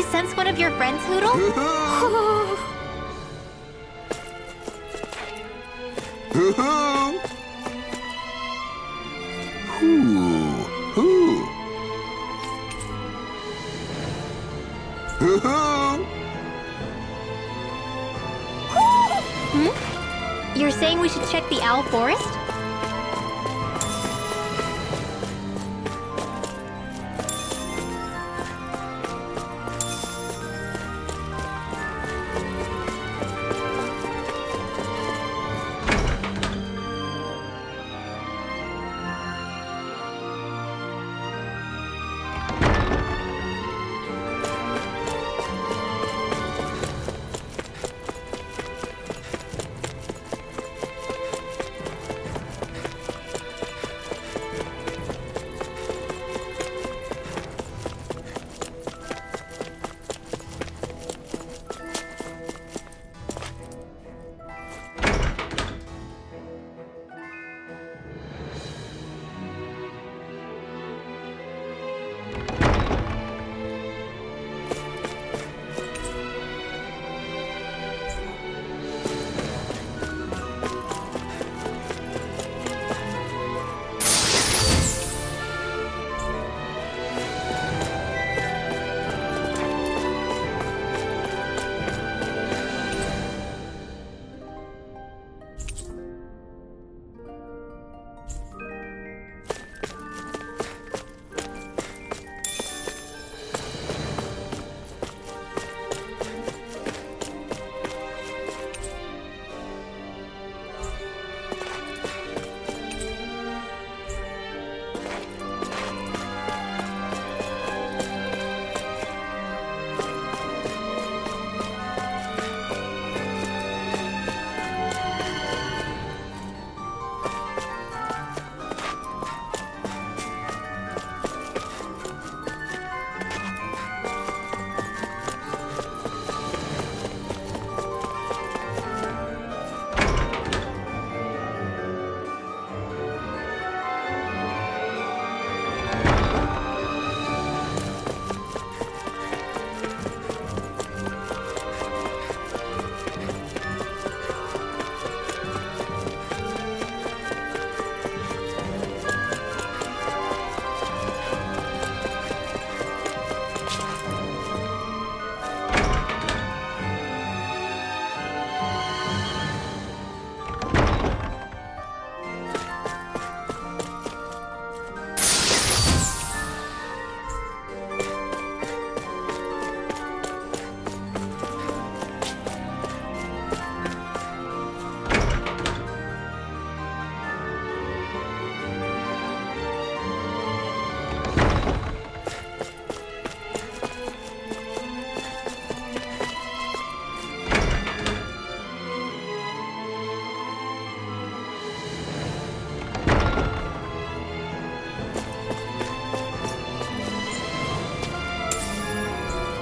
sense one of your friends, Hoodle? You're saying we should check the Owl Forest?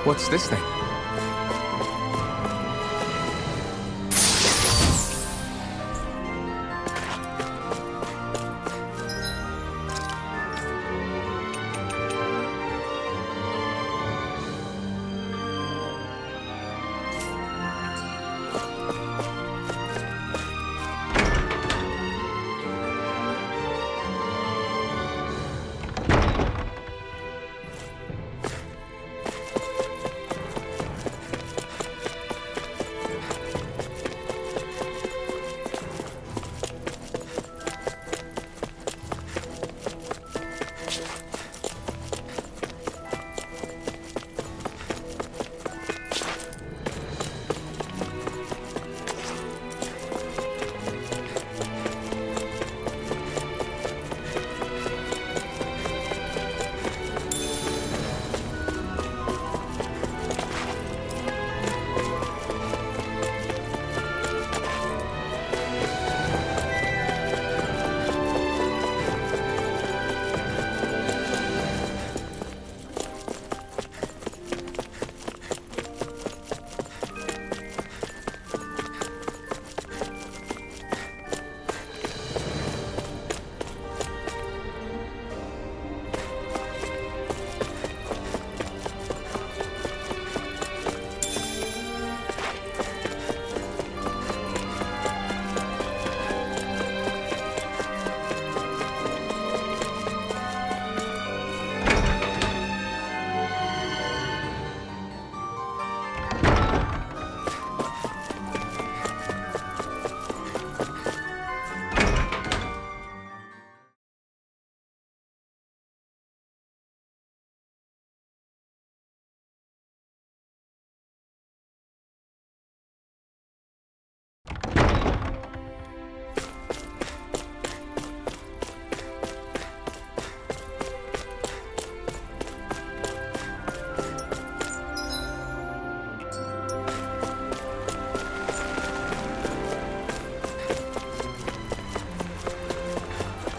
What's this thing?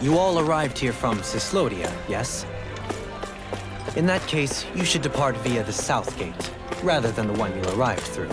You all arrived here from Cyslodia, yes? In that case, you should depart via the south gate, rather than the one you arrived through.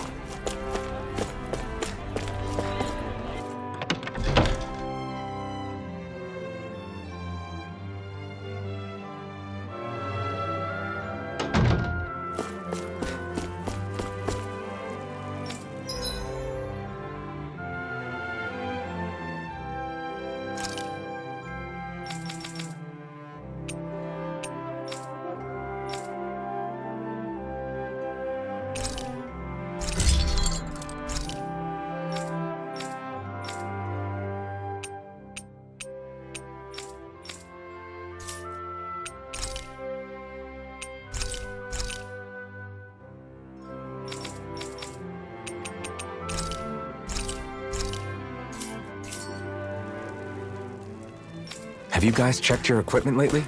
Have you guys checked your equipment lately?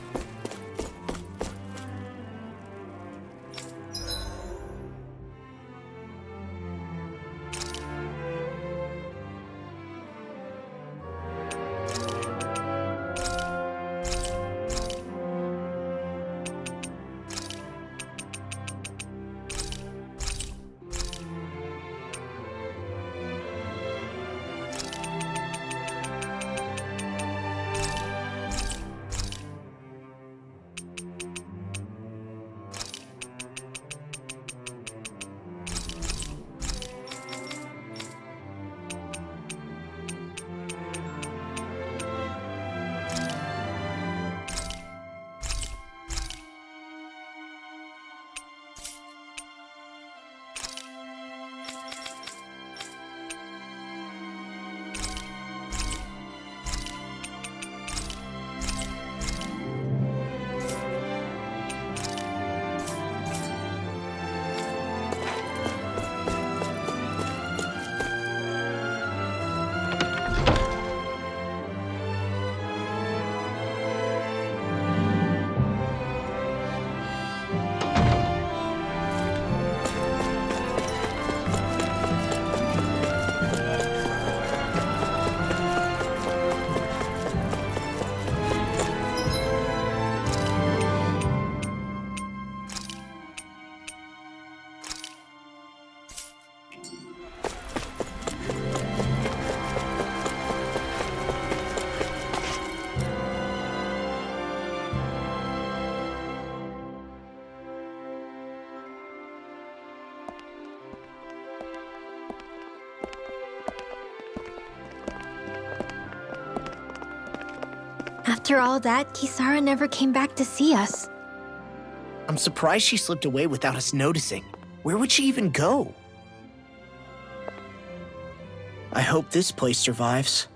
After all that, Kisara never came back to see us. I'm surprised she slipped away without us noticing. Where would she even go? I hope this place survives.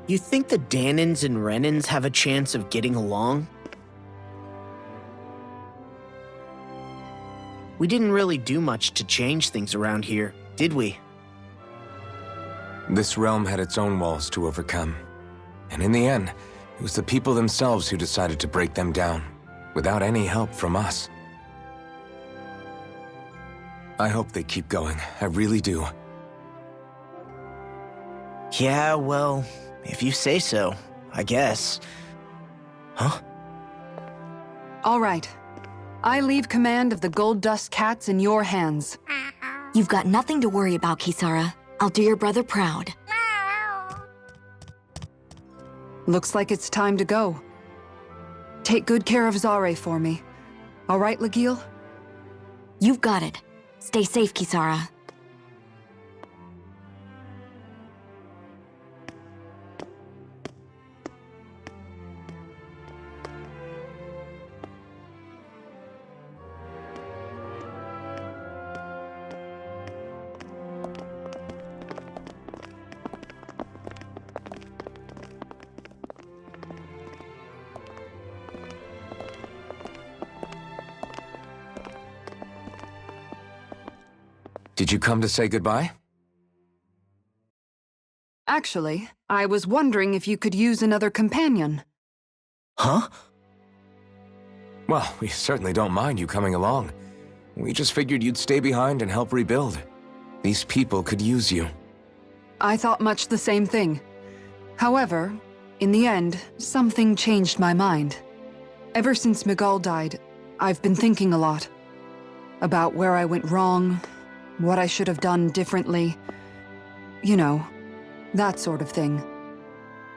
You think the Danins and Renins have a chance of getting along? We didn't really do much to change things around here, did we? This realm had its own walls to overcome. And in the end, it was the people themselves who decided to break them down, without any help from us. I hope they keep going. I really do. Yeah, well, if you say so, I guess. Huh? All right. I leave command of the Gold Dust Cats in your hands. You've got nothing to worry about, Kisara. I'll do your brother proud. Looks like it's time to go. Take good care of Zare for me. All right, Lagiel? You've got it. Stay safe, Kisara. Did you come to say goodbye? Actually, I was wondering if you could use another companion. Huh? Well, we certainly don't mind you coming along. We just figured you'd stay behind and help rebuild. These people could use you. I thought much the same thing. However, in the end, something changed my mind. Ever since Miguel died, I've been thinking a lot. About where I went wrong, what I should have done differently. You know, that sort of thing.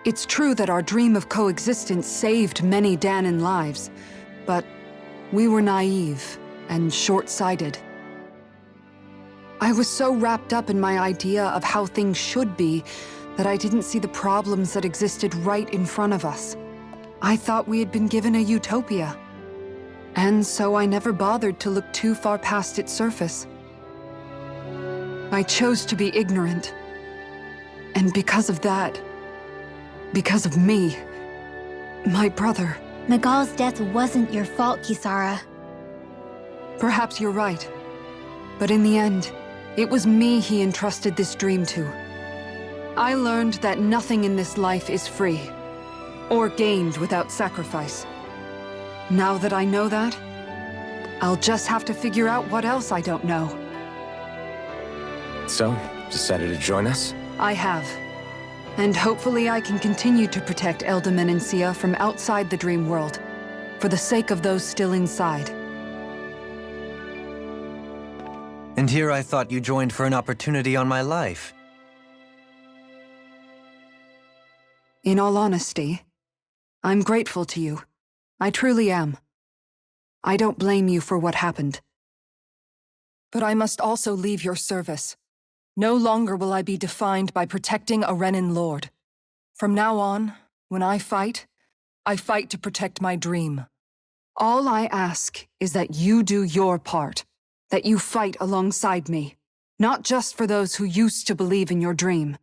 It's true that our dream of coexistence saved many Dahnan lives, but we were naive and short-sighted. I was so wrapped up in my idea of how things should be that I didn't see the problems that existed right in front of us. I thought we had been given a utopia. And so I never bothered to look too far past its surface. I chose to be ignorant. And because of that, because of me, my brother... Miguel's death wasn't your fault, Kisara. Perhaps you're right. But in the end, it was me he entrusted this dream to. I learned that nothing in this life is free, or gained without sacrifice. Now that I know that, I'll just have to figure out what else I don't know. So, decided to join us? I have. And hopefully I can continue to protect Elde Menancia from outside the dream world, for the sake of those still inside. And here I thought you joined for an opportunity on my life. In all honesty, I'm grateful to you. I truly am. I don't blame you for what happened. But I must also leave your service. No longer will I be defined by protecting a Renan Lord. From now on, when I fight to protect my dream. All I ask is that you do your part, that you fight alongside me, not just for those who used to believe in your dream,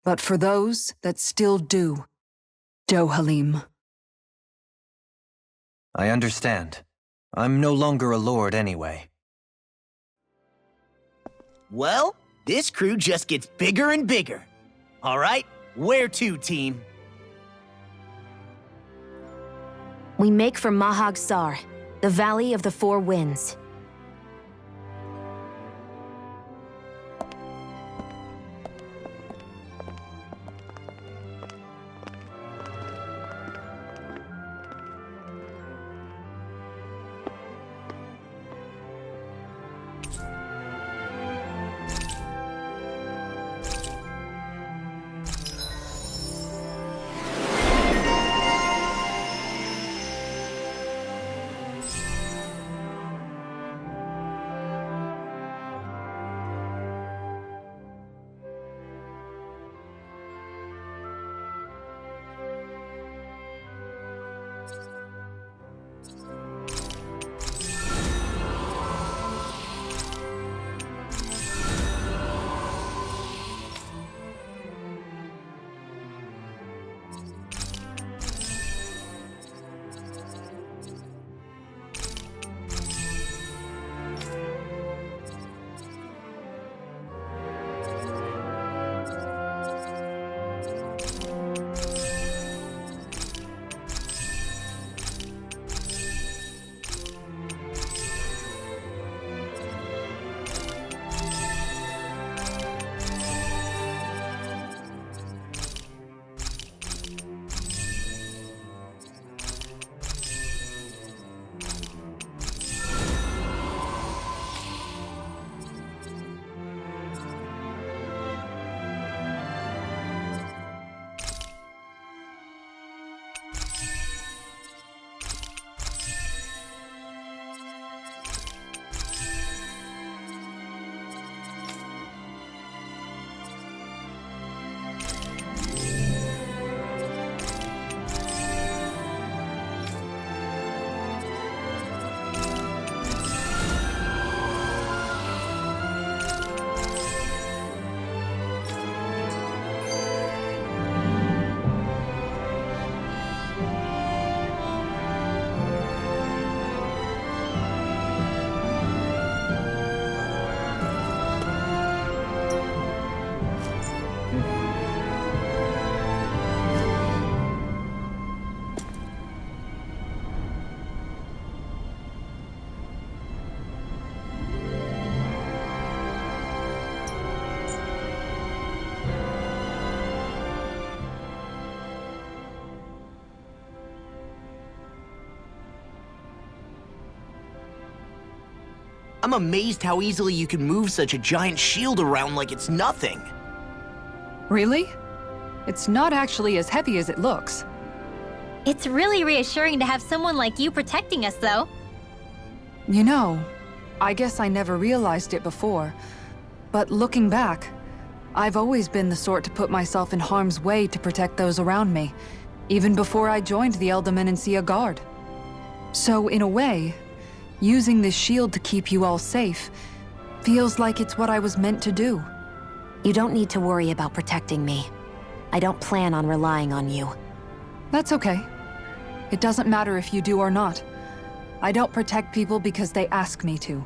but for those that still do. Dohalim. I understand. I'm no longer a lord anyway. Well, this crew just gets bigger and bigger. All right, where to, team? We make for Mahag Sar, the Valley of the Four Winds. I'm amazed how easily you can move such a giant shield around like it's nothing. Really? It's not actually as heavy as it looks. It's really reassuring to have someone like you protecting us, though. You know, I guess I never realized it before. But looking back, I've always been the sort to put myself in harm's way to protect those around me, even before I joined the Elder Menancia Guard. So in a way, using this shield to keep you all safe feels like it's what I was meant to do. You don't need to worry about protecting me. I don't plan on relying on you. That's okay. It doesn't matter if you do or not. I don't protect people because they ask me to.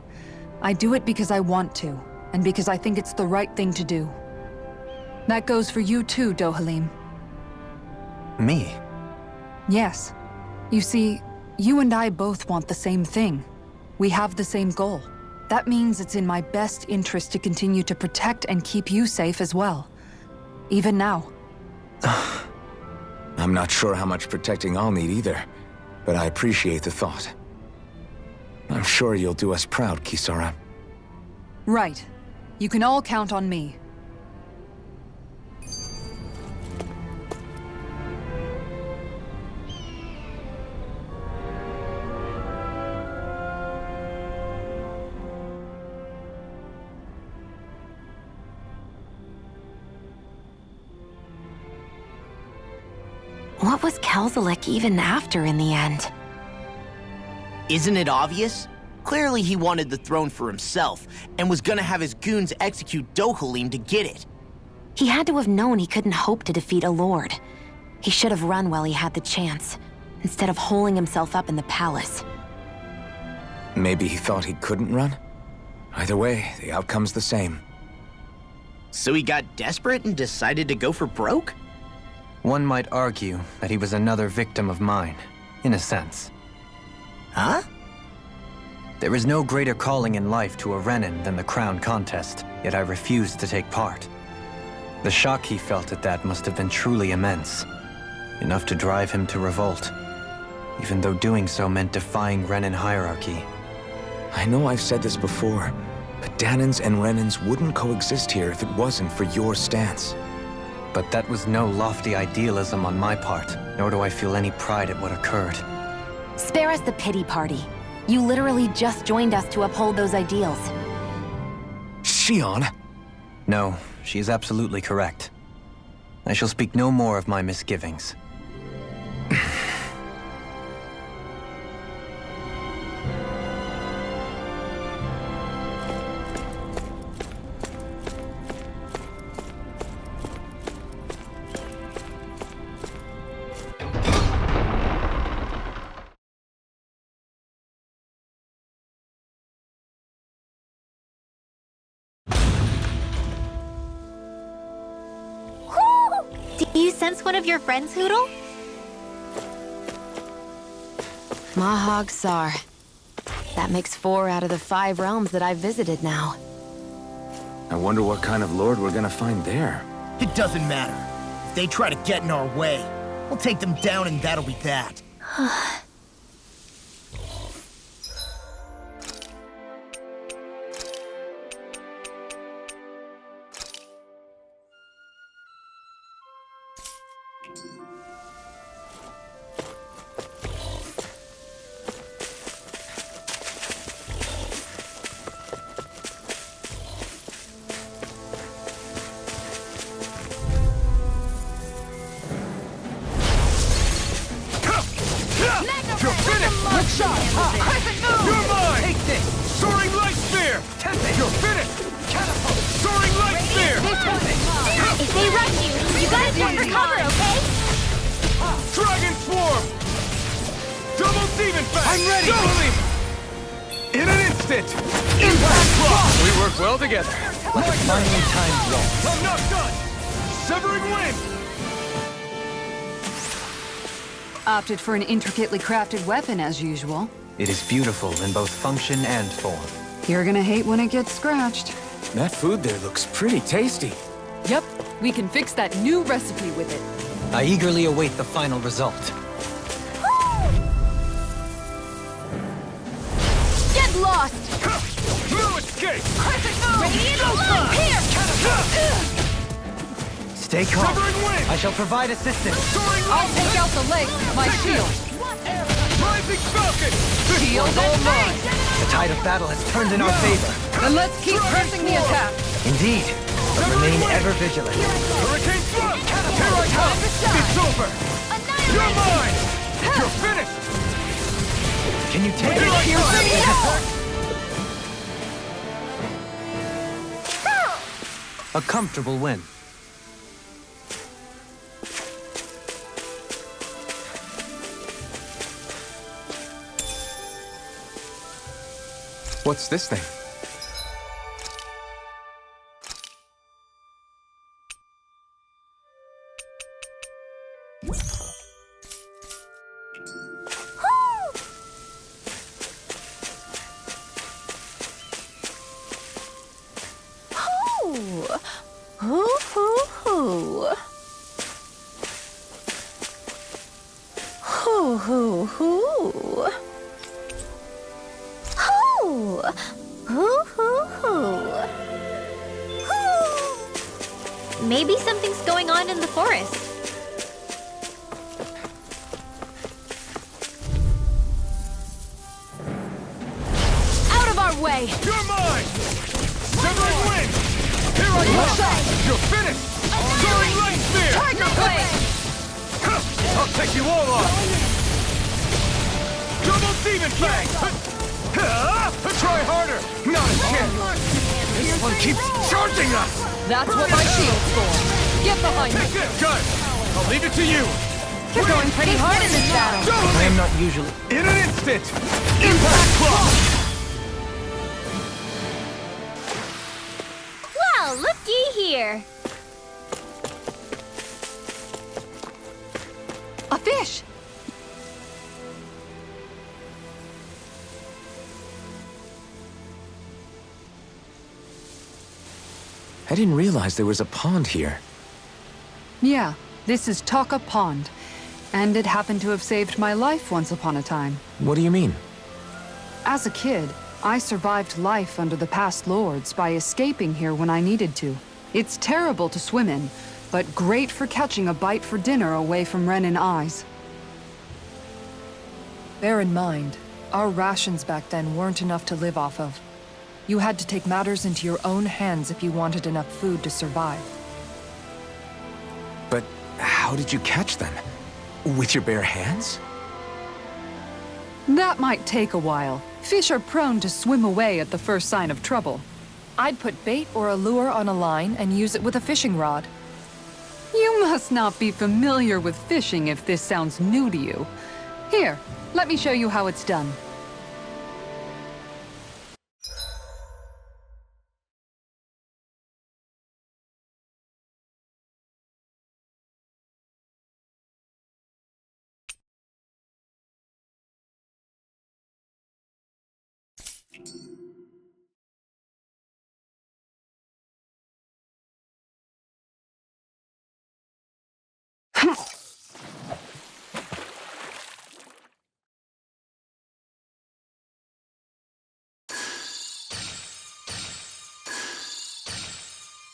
I do it because I want to, and because I think it's the right thing to do. That goes for you too, Dohalim. Me? Yes. You see, you and I both want the same thing. We have the same goal. That means it's in my best interest to continue to protect and keep you safe as well. Even now. I'm not sure how much protecting I'll need either, but I appreciate the thought. I'm sure you'll do us proud, Kisara. Right. You can all count on me. What was Kelzalek even after in the end? Isn't it obvious? Clearly he wanted the throne for himself, and was gonna have his goons execute Dohalim to get it. He had to have known he couldn't hope to defeat a lord. He should have run while he had the chance, instead of holding himself up in the palace. Maybe he thought he couldn't run? Either way, the outcome's the same. So he got desperate and decided to go for broke? One might argue that he was another victim of mine, in a sense. Huh? There is no greater calling in life to a Renan than the crown contest, yet I refused to take part. The shock he felt at that must have been truly immense, enough to drive him to revolt, even though doing so meant defying Renan hierarchy. I know I've said this before, but Dahnans and Renans wouldn't coexist here if it wasn't for your stance. But that was no lofty idealism on my part, nor do I feel any pride at what occurred. Spare us the pity party. You literally just joined us to uphold those ideals. Shion! No, she is absolutely correct. I shall speak no more of my misgivings. Do you sense one of your friends, Hootle? Mahag Sar. That makes 4 out of the 5 realms that I've visited now. I wonder what kind of lord we're gonna find there. It doesn't matter. If they try to get in our way, we'll take them down and that'll be that. You're finished! Good shot! You're mine! Take this! Soaring Light Spear! You're finished! Catapult! Soaring Light Spear! If they rush you, you gotta jump for cover, okay? Dragon Swarm! Double Demon Fang! I'm ready! In an instant! Impact Block! We work well together. Like a finely timed waltz. I'm not done! Severing Wind! Opted for an intricately crafted weapon as usual. It is beautiful in both function and form. You're gonna hate when it gets scratched. That food there looks pretty tasty. Yep, we can fix that new recipe with it. I eagerly await the final result. Get lost! Stay calm. Severing wind! I shall provide assistance. Soaring I'll light! take out the legs with my shield. Rising falcon! This Shield one's all and mine! The tide of battle has turned in our favor. Then let's keep pressing the attack. Indeed. But remain ever vigilant. Hurricane thrust! Here I come! It's over! You're mine! You're finished! Can you take Here I it? come! A comfortable win. What's this thing? Maybe something's going on in the forest. Out of our way! You're mine! Severing wind! Here I come! You're finished! Soaring light spear! Tiger blade! I'll take you all on! Double demon fang! Try harder! Not a chance! This one keeps charging us! That's what my shield's for. Get behind me. Take this, gun! I'll leave it to you! You're going pretty hard in this battle. Double I am not usually... in an instant! Impact claw! Well, looky here. A fish! I didn't realize there was a pond here. Yeah, this is Taka Pond. And it happened to have saved my life once upon a time. What do you mean? As a kid, I survived life under the past lords by escaping here when I needed to. It's terrible to swim in, but great for catching a bite for dinner away from Renin eyes. Bear in mind, our rations back then weren't enough to live off of. You had to take matters into your own hands if you wanted enough food to survive. But how did you catch them? With your bare hands? That might take a while. Fish are prone to swim away at the first sign of trouble. I'd put bait or a lure on a line and use it with a fishing rod. You must not be familiar with fishing if this sounds new to you. Here, let me show you how it's done.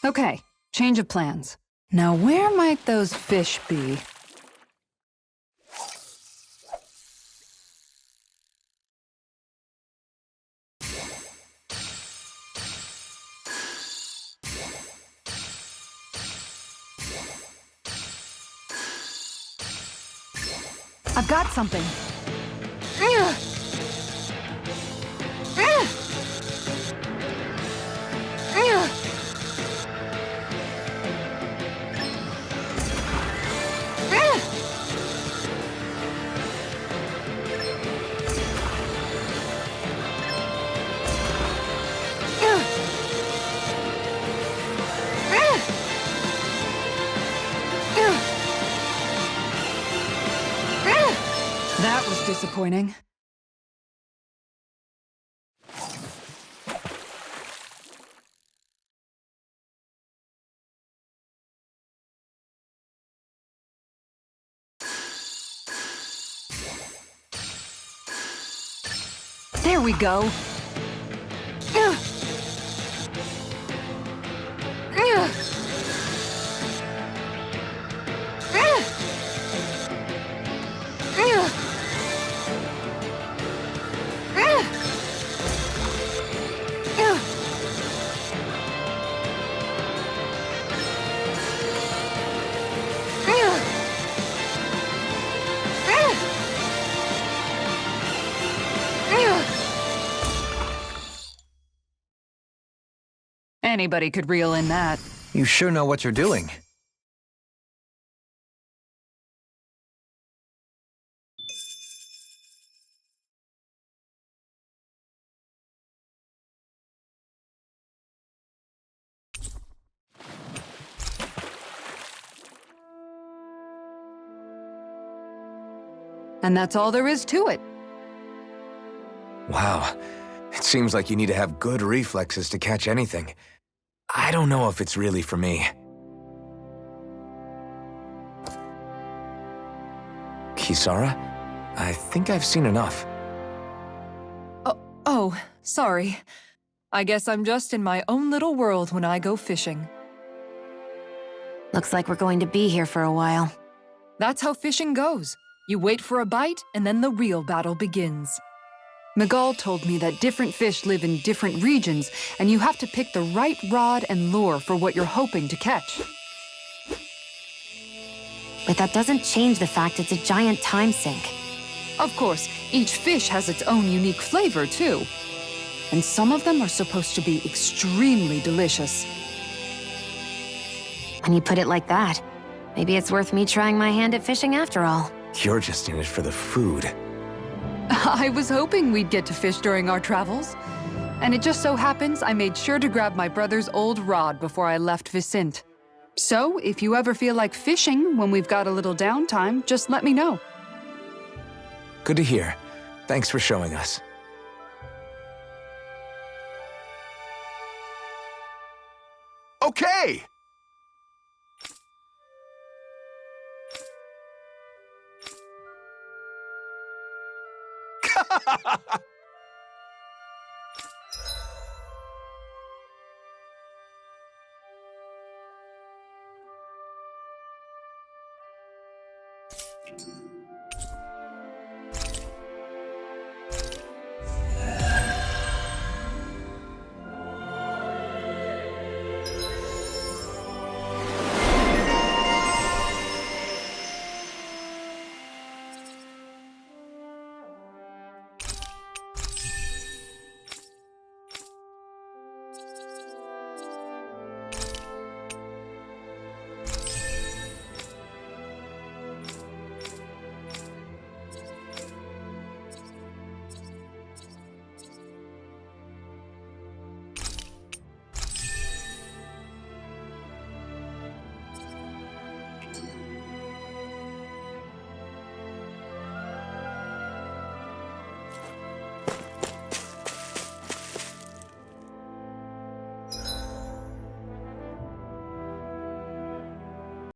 Okay, change of plans. Now where might those fish be? I've got something. That was disappointing. There we go. Anybody could reel in that. You sure know what you're doing. And that's all there is to it. Wow. It seems like you need to have good reflexes to catch anything. I don't know if it's really for me. Kisara? I think I've seen enough. Oh, sorry. I guess I'm just in my own little world when I go fishing. Looks like we're going to be here for a while. That's how fishing goes. You wait for a bite, and then the real battle begins. Miguel told me that different fish live in different regions, and you have to pick the right rod and lure for what you're hoping to catch. But that doesn't change the fact it's a giant time sink. Of course, each fish has its own unique flavor, too. And some of them are supposed to be extremely delicious. When you put it like that, maybe it's worth me trying my hand at fishing after all. You're just in it for the food. I was hoping we'd get to fish during our travels. And it just so happens I made sure to grab my brother's old rod before I left Vicente. So, if you ever feel like fishing when we've got a little downtime, just let me know. Good to hear. Thanks for showing us. Okay!